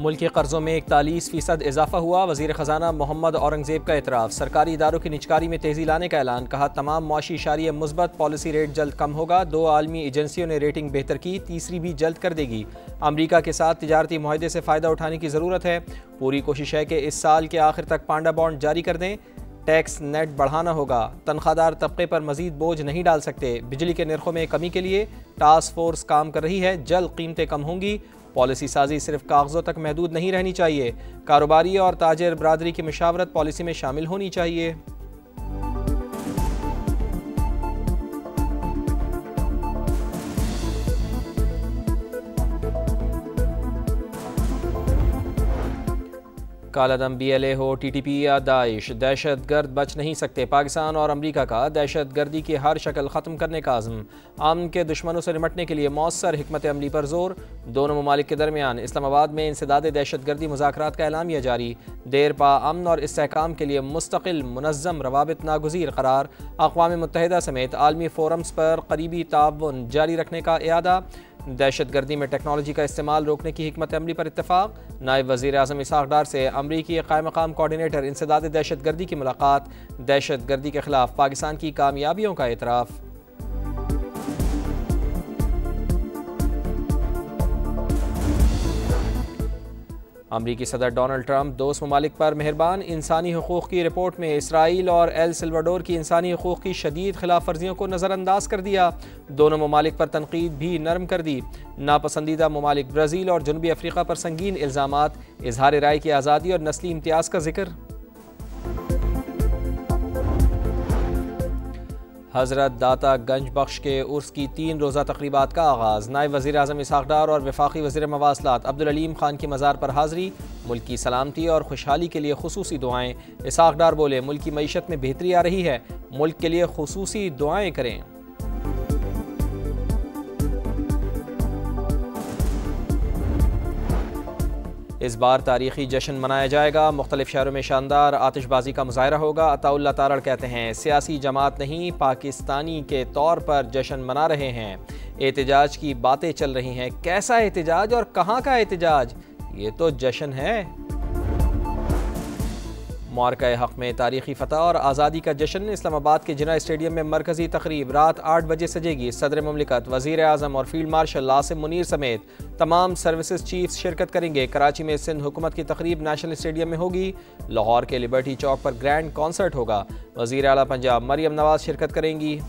मुल्की कर्जों में 41% इजाफा हुआ। वजीर खजाना मोहम्मद औरंगजेब का एतराफ़। सरकारी इदारों की निजकारी में तेज़ी लाने का ऐलान। कहा तमाम मुआशी इशारिया मुस्बत, पॉलिसी रेट जल्द कम होगा। 2 आलमी एजेंसियों ने रेटिंग बेहतर की, तीसरी भी जल्द कर देगी। अमरीका के साथ तिजारती मुआहदे से फ़ायदा उठाने की ज़रूरत है। पूरी कोशिश है कि इस साल के आखिर तक पांडा बॉन्ड जारी कर दें। टैक्स नेट बढ़ाना होगा। तनख्वाहदार तबके पर मजीद बोझ नहीं डाल सकते। बिजली के निर्खों में कमी के लिए टास्क फोर्स काम कर रही है, जल्द कीमतें कम होंगी। पॉलिसी साजी सिर्फ कागजों तक महदूद नहीं रहनी चाहिए। कारोबारी और ताजिर बरादरी की मशावरत पॉलिसी में शामिल होनी चाहिए। कालादम BLA हो, TTP या दाइश, दहशत गर्द बच नहीं सकते। पाकिस्तान और अमरीका का दहशत गर्दी की हर शक्ल ख़त्म करने का आज़म। अमन के दुश्मनों से निपटने के लिए मौसर हिकमत अमली पर जोर। दोनों ममालिक के दरमियान इस्लामाबाद में इंसदाद दहशत गर्दी मुज़ाकरात का एलामिया जारी। देर पा अमन और इस्तेहकाम के लिए मुस्तकिल मुनज़्ज़म रवाबित नागुज़ीर करार। अक़वाम मुत्तहिदा समेत आलमी फोरम्स पर करीबी ताउन जारी रखने का इरादा। दहशत गर्दी में टेक्नोलॉजी का इस्तेमाल रोकने की हिकमत अमली पर इत्तफाक। नायब वज़ीर आज़म इसहाक़ डार से अमरीकी क़ायम मक़ाम कोऑर्डिनेटर इंसदाद दहशत गर्दी की मुलाकात। दहशत गर्दी के खिलाफ पाकिस्तान की कामयाबियों का एतराफ़। अमरीकी सदर डोनाल्ड ट्रंप दोस्त ममालिक पर मेहरबान। इंसानी हकूक़ की रिपोर्ट में इसराइल और एल सल्वाडोर की इंसानी हकूक़ की शदीद खिलाफ वर्जियों को नज़रअंदाज कर दिया। दोनों ममालिक पर तनकीद भी नरम कर दी। नापसंदीदा ममालिक ब्राज़ील और जनूबी अफ्रीका पर संगीन इल्ज़ामात। इजहार राय की आज़ादी और नस्ली इम्तियाज़ का जिक्र। हज़रत दाता गंज बख्श के उर्स की 3 रोज़ा तकरीबात का आगाज़। नायब वज़ीर आज़म इसहाक़ डार और वफ़ाक़ी वज़ीर मवासलात अब्दुल अलीम खान की मज़ार पर हाज़री। मुल्क की सलामती और खुशहाली के लिए खुसूसी दुआएँ। इसहाक़ डार बोले मुल्क की मईशत में बेहतरी आ रही है, मुल्क के लिए खुसूसी दुआएँ करें। इस बार तारीख़ी जश्न मनाया जाएगा। मुख्तलिफ शहरों में शानदार आतिशबाजी का मुज़ाहरा होगा। अताउल्लाह तारड़ कहते हैं सियासी जमात नहीं, पाकिस्तानी के तौर पर जश्न मना रहे हैं। एहतजाज की बातें चल रही हैं। कैसा एहतजाज और कहाँ का एहतजाज? ये तो जश्न है। मार्का हक़ में तारीख़ी फ़तह और आज़ादी का जश्न। इस्लामाबाद के जिना स्टेडियम में मरकज़ी तकरीब रात 8 बजे सजेगी। सदर ममलिकत, वज़ीर आज़म और फील्ड मार्शल आसिम मुनीर समेत तमाम सर्विसेज चीफ्स शिरकत करेंगे। कराची में सिंध हुकूमत की तकरीब नेशनल स्टेडियम में होगी। लाहौर के लिबर्टी चौक पर ग्रैंड कॉन्सर्ट होगा। वज़ीर आला पंजाब मरियम नवाज शिरकत करेंगी।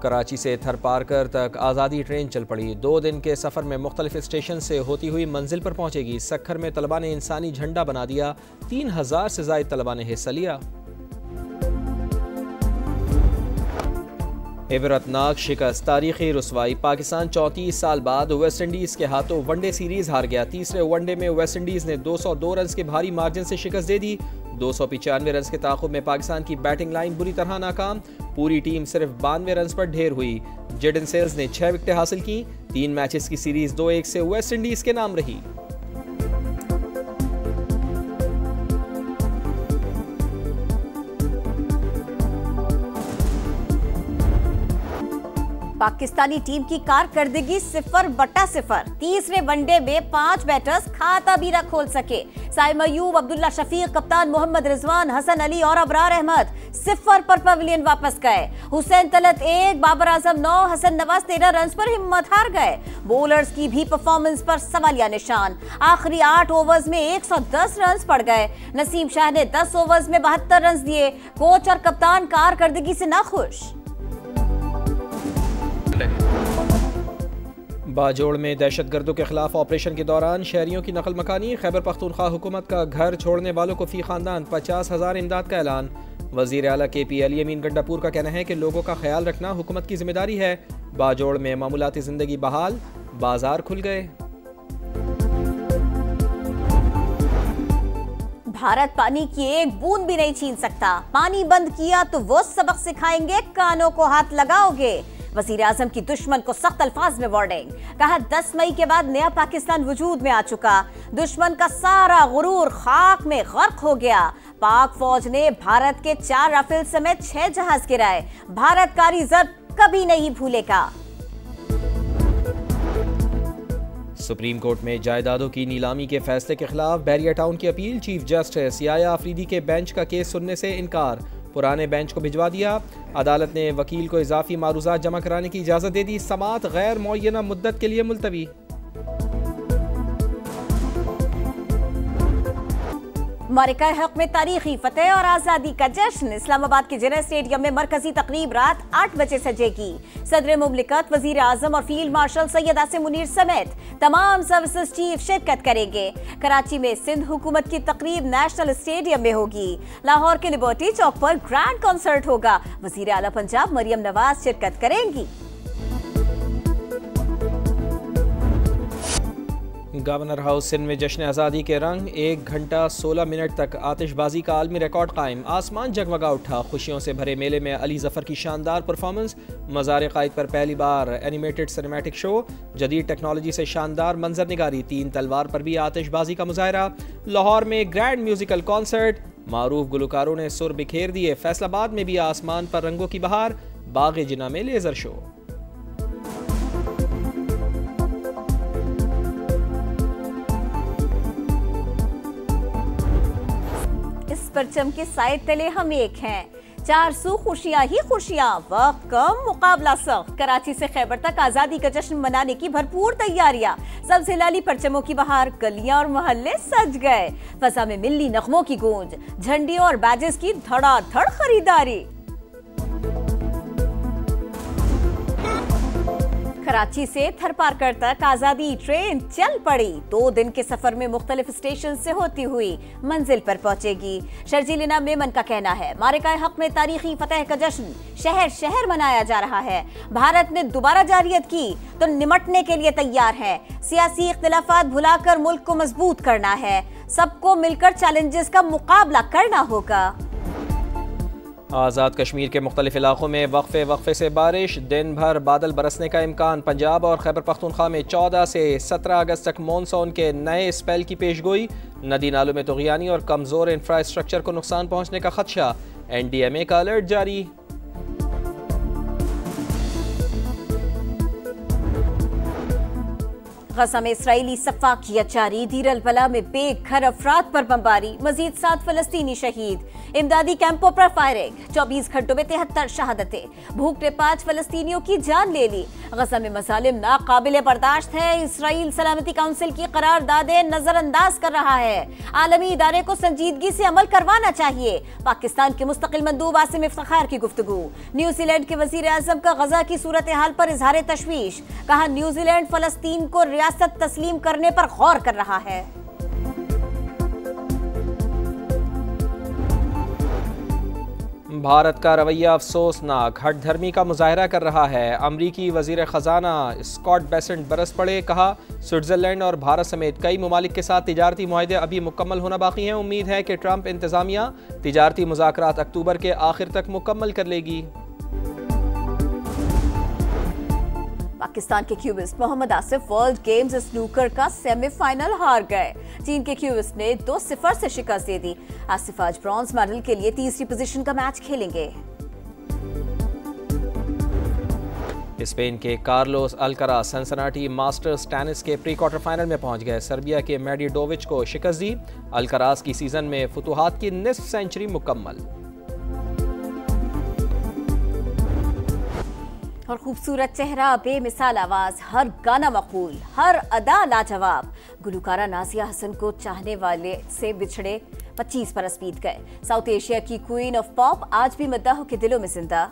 कराची से थरपारकर तक आज़ादी ट्रेन चल पड़ी। 2 दिन के सफ़र में मुख्तलिफ स्टेशन से होती हुई मंजिल पर पहुँचेगी। सक्खर में तलबा ने इंसानी झंडा बना दिया। 3000 से ज़ायद तलबा ने हिस्सा लिया। इबरतनाक शिकस्त, तारीखी रुसवाई। पाकिस्तान 34 साल बाद वेस्ट इंडीज़ के हाथों वनडे सीरीज़ हार गया। तीसरे वनडे में वेस्ट इंडीज़ ने 202 रन के भारी मार्जिन से शिकस्त दे दी। 295 रन के ताक़ुब में पाकिस्तान की बैटिंग लाइन बुरी तरह नाकाम। पूरी टीम सिर्फ 92 रन पर ढेर हुई। जेडन सेल्स ने 6 विकेटें हासिल की। 3 मैचेस की सीरीज 2-1 से वेस्ट इंडीज़ के नाम रही। पाकिस्तानी टीम की कारकर्दगी 0/0। तीसरे वनडे में 5 बैटर्स खाता भी न खोल सके। साइम अयूब, अब्दुल्ला शफीक, कप्तान मोहम्मद रिजवान, हसन अली और अबरार अहमद 0 पर पवेलियन वापस गए। हुसैन तलत 1, बाबर आजम 9, हसन नवाज 13 रन पर हिम्मत हार गए। बॉलर्स की भी परफॉर्मेंस पर सवालिया निशान। आखिरी 8 ओवर्स में 110 रन पड़ गए। नसीम शाह ने 10 ओवर्स में 72 रन दिए। कोच और कप्तान कारकर्दगी से नाखुश। बाजोड़ में दहशतगर्दों के खिलाफ ऑपरेशन के दौरान शहरियों की नकल मकानी। खैबर पख्तूनख्वा हुकूमत का घर छोड़ने वालों को फी खानदान 50,000 इमदाद का ऐलान। वज़ीर आला KP अली अमीन गंडापुर का कहना है कि लोगों का ख्याल रखना हुकूमत की जिम्मेदारी है। बाजोड़ में मामूलाती जिंदगी बहाल, बाजार खुल गए। भारत पानी की एक बूंद भी नहीं छीन सकता। पानी बंद किया तो वो सबक सिखाएंगे, कानों को हाथ लगाओगे। वज़ीर आज़म की दुश्मन को सख्त अल्फाज में वार्निंग। कहा 10 मई के बाद नया पाकिस्तान वजूद में आ चुका। दुश्मन का सारा गुरूर खाक में गर्क हो गया। पाक फौज ने भारत के 4 राफेल समेत 6 जहाज गिराए। भारतकारी जर्ब कभी नहीं भूलेगा। सुप्रीम कोर्ट में जायदादों की नीलामी के फैसले के खिलाफ बैरिया टाउन की अपील। चीफ जस्टिस याया अफरीदी के बेंच का केस सुनने से इनकार, पुराने बेंच को भिजवा दिया। अदालत ने वकील को इजाफी मारूजात जमा कराने की इजाज़त दे दी। समाअत गैर मुअय्यना मुद्दत के लिए मुलतवी। मारिका हक में तारीखी फतेह और आजादी का जश्न। इस्लामाबाद के जिना स्टेडियम में मरकजी तकरीब रात 8 बजे सजेगी। सदर मुमलिकत, वजीर आजम और फील्ड मार्शल सैयद आसिम मुनीर समेत तमाम सर्विसेज चीफ शिरकत करेंगे। कराची में सिंध हुकूमत की तकरीब नेशनल स्टेडियम में होगी। लाहौर के लिबर्टी चौक पर ग्रैंड कॉन्सर्ट होगा। वजीर आला पंजाब मरियम नवाज शिरकत करेंगी। गवर्नर हाउस सिंध में जश्न आज़ादी के रंग। 1 घंटा 16 मिनट तक आतिशबाजी का आलमी रिकॉर्ड कायम। आसमान जगमगा उठा। खुशियों से भरे मेले में अली जफर की शानदार परफॉर्मेंस। मज़ार क़ाइद पर पहली बार एनिमेटेड सिनेमैटिक शो। जदीद टेक्नोलॉजी से शानदार मंजर निगारी। 3 तलवार पर भी आतिशबाजी का मुजाहरा। लाहौर में ग्रैंड म्यूजिकल कॉन्सर्ट। मारूफ गुलकारों ने सुर बिखेर दिए। फैसलाबाद में भी आसमान पर रंगों की बहार। बाग जिना में लेजर शो। परचम के साए तले हम एक हैं। 400 खुशियां ही खुशियां, वक्त कम मुकाबला सख्त। कराची से खैबर तक आजादी का जश्न मनाने की भरपूर तैयारियां। सबसे लाली परचमों की बहार। गलियां और मोहल्ले सज गए। फजा में मिल्ली नगमों की गूंज। झंडियों और बैजेस की धड़ाधड़ खरीदारी। कराची से थरपारकर तक आजादी ट्रेन चल पड़ी। 2 दिन के सफर में मुख्तलिफ स्टेशन से होती हुई मंजिल पर पहुंचेगी। शर्जीलिना मेमन का कहना है, मारिका हक में तारीखी फतेह का जश्न शहर शहर मनाया जा रहा है। भारत ने दोबारा जारियत की तो निमटने के लिए तैयार है। सियासी इख्तिलाफात भुलाकर मुल्क को मजबूत करना है। सबको मिलकर चैलेंजेस का मुकाबला करना होगा। आज़ाद कश्मीर के मुख्तलिफ इलाकों में वक्फे से बारिश। दिन भर बादल बरसने का इम्कान। पंजाब और खैबर पख्तूनख्वा में 14 से 17 अगस्त तक मॉनसून के नए स्पेल की पेशगोई। नदी नालों में तुग़यानी और कमज़ोर इंफ्रास्ट्रक्चर को नुकसान पहुँचने का खदशा। NDMA का अलर्ट जारी। गज़ा में इसराइली सफ़ाकियत जारी। दीर अल बला में बेघर अफराद पर बमबारी। मजीद 7 फलस्तीनी शहीद। इमदादी कैंपों पर फायरिंग। 24 घंटों में 73 शहादतें। भूख ने 5 फलस्तीनियों की जान ले ली। गज़ा में मसालिम नाकाबिले बर्दाश्त है। इसराइल सलामती काउंसिल की करारदादें नजरअंदाज कर रहा है। आलमी इदारे को संजीदगी से अमल करवाना चाहिए। पाकिस्तान के मुस्तकिल मंदूब आसिम इफ्तिखार की गुफ्तगू। न्यूजीलैंड के वजीर आजम का गज़ा की सूरत हाल पर इजहार तशवीश। कहा, न्यूजीलैंड फलस्तीन को रियासत तस्लीम करने पर गौर कर रहा है। भारत का रवैया अफसोसनाक। हठधर्मी का मुजाहरा कर रहा है। अमरीकी वजीर खजाना स्कॉट बेसेंट बरस पड़े। कहा, स्विट्जरलैंड और भारत समेत कई ममालिक के साथ तिजारती मुआहदे अभी मुकम्मल होना बाकी हैं। उम्मीद है कि ट्रंप इंतजामिया तिजारती मुज़ाकरात अक्टूबर के आखिर तक मुकम्मल कर लेगी। पाकिस्तान के cueist Mohammad Asif world games snooker का सेमीफाइनल हार गए। चीन के क्यूबिस्ट ने 2-0 से शिकस्त दे दी। आसिफ आज ब्रॉन्ज मेडल के लिए तीसरी पोजीशन का मैच खेलेंगे। स्पेन के Carlos Alcaraz Cincinnati masters tennis के प्री क्वार्टर फाइनल में पहुंच गए। सर्बिया के मेडिडोविच को शिकस्त दी। अल्कराज की सीजन में फुतुहात की निस्फ सेंचुरी मुकम्मल। और खूबसूरत चेहरा, बेमिसाल आवाज, हर गाना मकबूल, हर अदा लाजवाब। गुलकारा नाजिया हसन को चाहने वाले से बिछड़े 25 बरस बीत गए। साउथ एशिया की क्वीन ऑफ पॉप आज भी मद्दाहों के दिलों में जिंदा।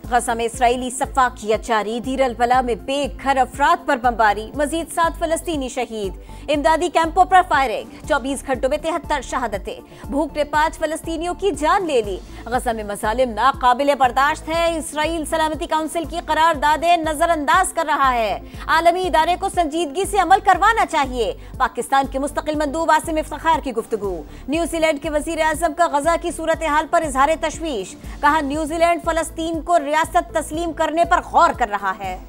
गज़ा में इसराइली सफ़ाकियत जारी। दीर अल बला में बेघर अफराद पर बमबारी। मजीद 7 फलस्तीनी शहीद। इमदादी कैंपों पर फायरिंग। 24 घंटों में 73 शहादतें। भूख ने 5 फलस्तीनियों की जान ले ली। गज़ा में मसालिम नाकाबिले बर्दाश्त है। इसराइल सलामती काउंसिल की करारदादें नजरअंदाज कर रहा है। आलमी इदारे को संजीदगी से अमल करवाना चाहिए। पाकिस्तान के मुस्तकिल मंदूब आसिम इफ्तिखार की गुफ्तगू। न्यूजीलैंड के वजीर आजम का गज़ा की सूरत हाल पर इजहार तशवीश। कहा, न्यूजीलैंड फलस्तीन को रियासत तस्लीम करने पर गौर कर रहा है।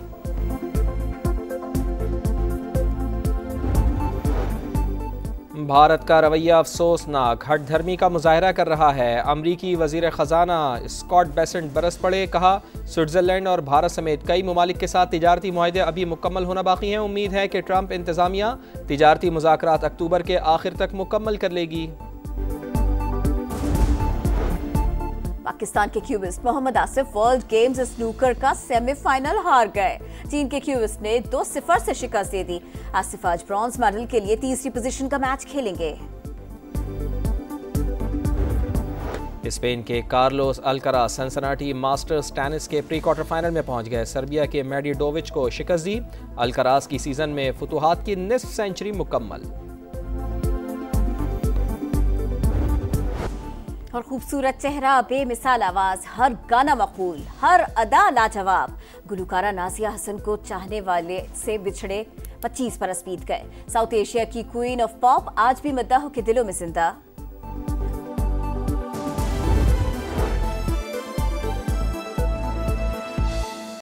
भारत का रवैया अफसोसनाक, हठधर्मी का मुजाहरा कर रहा है। अमरीकी वजीर खजाना स्कॉट बेसेंट बरस पड़े, कहा स्विट्जरलैंड और भारत समेत कई ममालिक के साथ तिजारती मुआहदे अभी मुकम्मल होना बाकी हैं। उम्मीद है कि ट्रंप इंतजामिया तिजारती मुज़ाकरात अक्टूबर के आखिर तक मुकम्मल कर लेगी। पाकिस्तान के cueist Mohammad Asif world games snooker का सेमीफाइनल हार गए। चीन के क्यूबिस्ट ने 2-0 से शिकस्त दे दी। आसिफ आज ब्रॉन्ज मेडल के लिए तीसरी पोजीशन का मैच खेलेंगे। स्पेन के Carlos Alcaraz Cincinnati masters tennis के प्री क्वार्टर फाइनल में पहुंच गए। सर्बिया के मेडिडोविच को शिकस्त दी। अल्कराज की सीजन में फुतुहात की निस्फ सेंचुरी मुकम्मल। और खूबसूरत चेहरा, बेमिसाल आवाज, हर गाना मकबूल, हर अदा लाजवाब। गुलकारा नाजिया हसन को चाहने वाले से बिछड़े 25 बरस बीत गए। साउथ एशिया की क्वीन ऑफ पॉप आज भी मद्दाहों के दिलों में जिंदा।